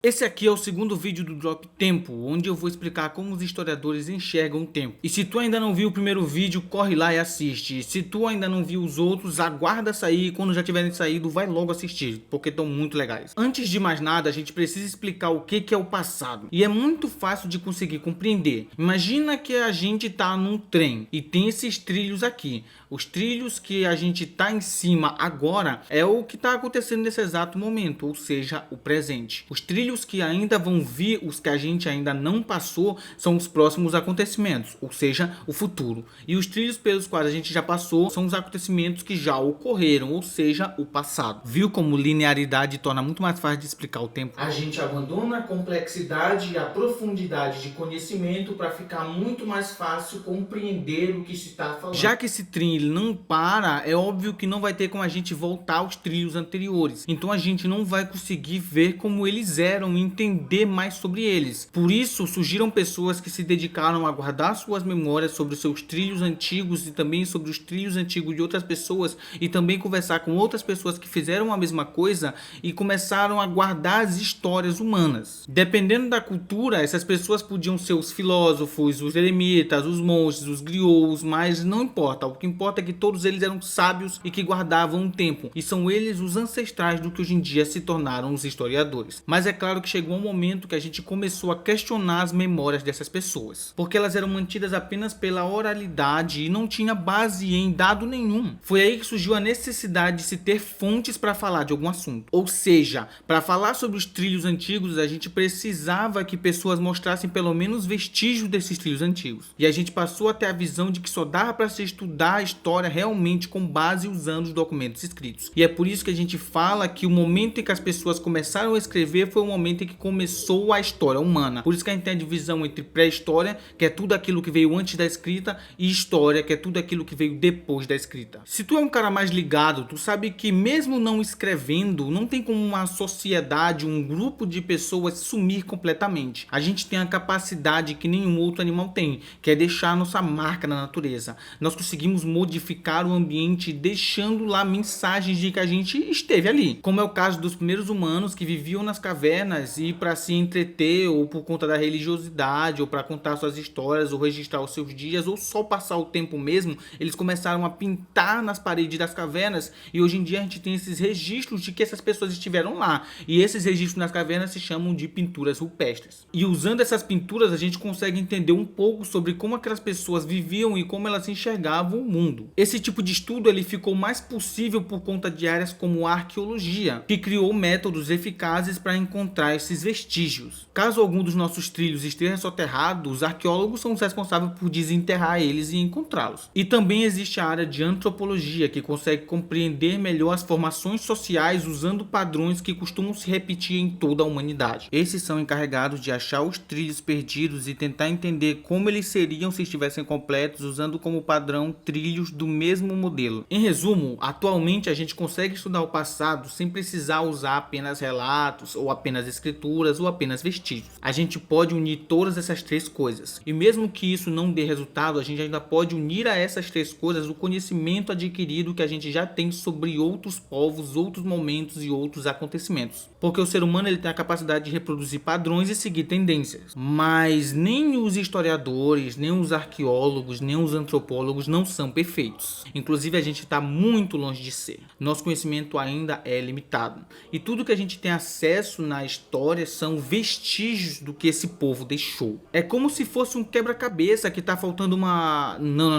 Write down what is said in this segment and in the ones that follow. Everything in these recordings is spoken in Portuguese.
Esse aqui é o segundo vídeo do Drop Tempo, onde eu vou explicar como os historiadores enxergam o tempo. E se tu ainda não viu o primeiro vídeo, corre lá e assiste. Se tu ainda não viu os outros, aguarda sair e quando já tiverem saído, vai logo assistir, porque estão muito legais. Antes de mais nada, a gente precisa explicar o que é o passado. E é muito fácil de conseguir compreender. Imagina que a gente tá num trem e tem esses trilhos aqui. Os trilhos que a gente tá em cima agora é o que está acontecendo nesse exato momento, ou seja, o presente. Os trilhos que ainda vão vir, os que a gente ainda não passou, são os próximos acontecimentos, ou seja, o futuro. E os trilhos pelos quais a gente já passou são os acontecimentos que já ocorreram, ou seja, o passado. Viu como linearidade torna muito mais fácil de explicar o tempo? A gente abandona a complexidade e a profundidade de conhecimento para ficar muito mais fácil compreender o que se está falando. Já que esse trilho não para, é óbvio que não vai ter como a gente voltar aos trilhos anteriores. Então a gente não vai conseguir ver como eles eram e entender mais sobre eles. Por isso surgiram pessoas que se dedicaram a guardar suas memórias sobre os seus trilhos antigos e também sobre os trilhos antigos de outras pessoas e também conversar com outras pessoas que fizeram a mesma coisa e começaram a guardar as histórias humanas. Dependendo da cultura, essas pessoas podiam ser os filósofos, os eremitas, os monges, os griots, mas não importa. O que importa é que todos eles eram sábios e que guardavam o tempo. E são eles os ancestrais do que hoje em dia se tornaram os historiadores. Mas é claro que chegou um momento que a gente começou a questionar as memórias dessas pessoas, porque elas eram mantidas apenas pela oralidade e não tinha base em dado nenhum. Foi aí que surgiu a necessidade de se ter fontes para falar de algum assunto. Ou seja, para falar sobre os trilhos antigos, a gente precisava que pessoas mostrassem pelo menos vestígios desses trilhos antigos. E a gente passou a ter a visão de que só dava para se estudar a história realmente com base usando os documentos escritos. E é por isso que a gente fala que o momento em que as pessoas começaram a escrever foi o momento em que começou a história humana. Por isso que a gente tem a divisão entre pré-história, que é tudo aquilo que veio antes da escrita, e história, que é tudo aquilo que veio depois da escrita. Se tu é um cara mais ligado, tu sabe que mesmo não escrevendo, não tem como uma sociedade, um grupo de pessoas sumir completamente. A gente tem a capacidade que nenhum outro animal tem, que é deixar nossa marca na natureza. Nós conseguimos modificar o ambiente deixando lá mensagens de que a gente esteve ali. Como é o caso dos primeiros humanos que viviam nas cavernas e para se entreter ou por conta da religiosidade ou para contar suas histórias ou registrar os seus dias ou só passar o tempo mesmo, eles começaram a pintar nas paredes das cavernas e hoje em dia a gente tem esses registros de que essas pessoas estiveram lá e esses registros nas cavernas se chamam de pinturas rupestres. E usando essas pinturas a gente consegue entender um pouco sobre como aquelas pessoas viviam e como elas enxergavam o mundo. Esse tipo de estudo ele ficou mais possível por conta de áreas como a arqueologia, que criou métodos eficazes para encontrar esses vestígios. Caso algum dos nossos trilhos esteja soterrado, os arqueólogos são os responsáveis por desenterrar eles e encontrá-los. E também existe a área de antropologia, que consegue compreender melhor as formações sociais usando padrões que costumam se repetir em toda a humanidade. Esses são encarregados de achar os trilhos perdidos e tentar entender como eles seriam se estivessem completos, usando como padrão trilhos do mesmo modelo. Em resumo, atualmente a gente consegue estudar o passado sem precisar usar apenas relatos ou apenas escrituras ou apenas vestígios. A gente pode unir todas essas três coisas. E mesmo que isso não dê resultado, a gente ainda pode unir a essas três coisas o conhecimento adquirido que a gente já tem sobre outros povos, outros momentos e outros acontecimentos. Porque o ser humano ele tem a capacidade de reproduzir padrões e seguir tendências. Mas nem os historiadores, nem os arqueólogos, nem os antropólogos não são perfeitos. Inclusive a gente está muito longe de ser. Nosso conhecimento ainda é limitado. E tudo que a gente tem acesso na história são vestígios do que esse povo deixou. É como se fosse um quebra-cabeça que tá faltando uma... Não.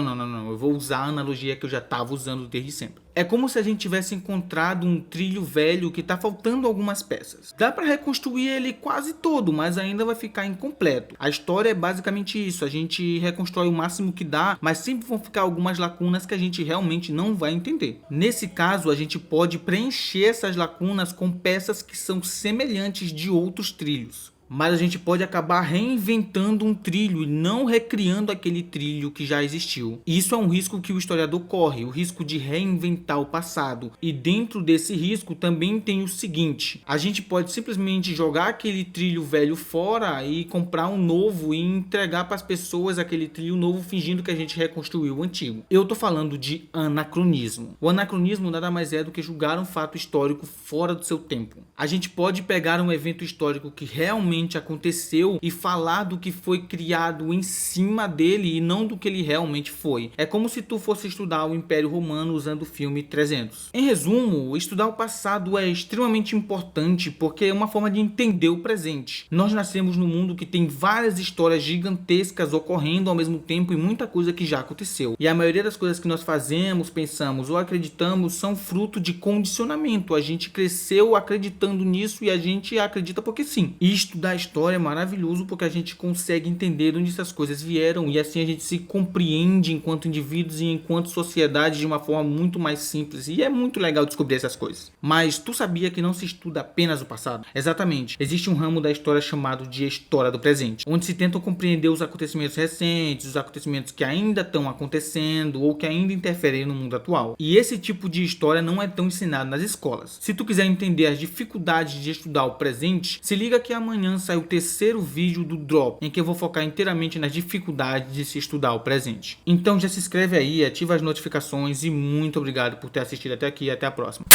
Eu vou usar a analogia que eu já tava usando desde sempre. É como se a gente tivesse encontrado um trilho velho que tá faltando algumas peças. Dá para reconstruir ele quase todo, mas ainda vai ficar incompleto. A história é basicamente isso. A gente reconstrói o máximo que dá, mas sempre vão ficar algumas lacunas que a gente realmente não vai entender. Nesse caso, a gente pode preencher essas lacunas com peças que são semelhantes de outros trilhos. mas a gente pode acabar reinventando um trilho e não recriando aquele trilho que já existiu. Isso é um risco que o historiador corre, o risco de reinventar o passado. E dentro desse risco também tem o seguinte: a gente pode simplesmente jogar aquele trilho velho fora e comprar um novo e entregar para as pessoas aquele trilho novo fingindo que a gente reconstruiu o antigo. Eu tô falando de anacronismo. O anacronismo nada mais é do que julgar um fato histórico fora do seu tempo. A gente pode pegar um evento histórico que realmente aconteceu e falar do que foi criado em cima dele e não do que ele realmente foi. É como se tu fosse estudar o Império Romano usando o filme 300. Em resumo, estudar o passado é extremamente importante porque é uma forma de entender o presente. Nós nascemos num mundo que tem várias histórias gigantescas ocorrendo ao mesmo tempo e muita coisa que já aconteceu. E a maioria das coisas que nós fazemos, pensamos ou acreditamos são fruto de condicionamento. A gente cresceu acreditando nisso e a gente acredita porque sim. E estudar a história é maravilhoso porque a gente consegue entender onde essas coisas vieram e assim a gente se compreende enquanto indivíduos e enquanto sociedade de uma forma muito mais simples. E é muito legal descobrir essas coisas. Mas tu sabia que não se estuda apenas o passado? Exatamente. Existe um ramo da história chamado de história do presente, onde se tentam compreender os acontecimentos recentes, os acontecimentos que ainda estão acontecendo ou que ainda interferem no mundo atual. E esse tipo de história não é tão ensinado nas escolas. Se tu quiser entender as dificuldades de estudar o presente, se liga que amanhã sai o terceiro vídeo do Drop, em que eu vou focar inteiramente nas dificuldades de se estudar o presente. Então já se inscreve aí, ativa as notificações e muito obrigado por ter assistido até aqui e até a próxima.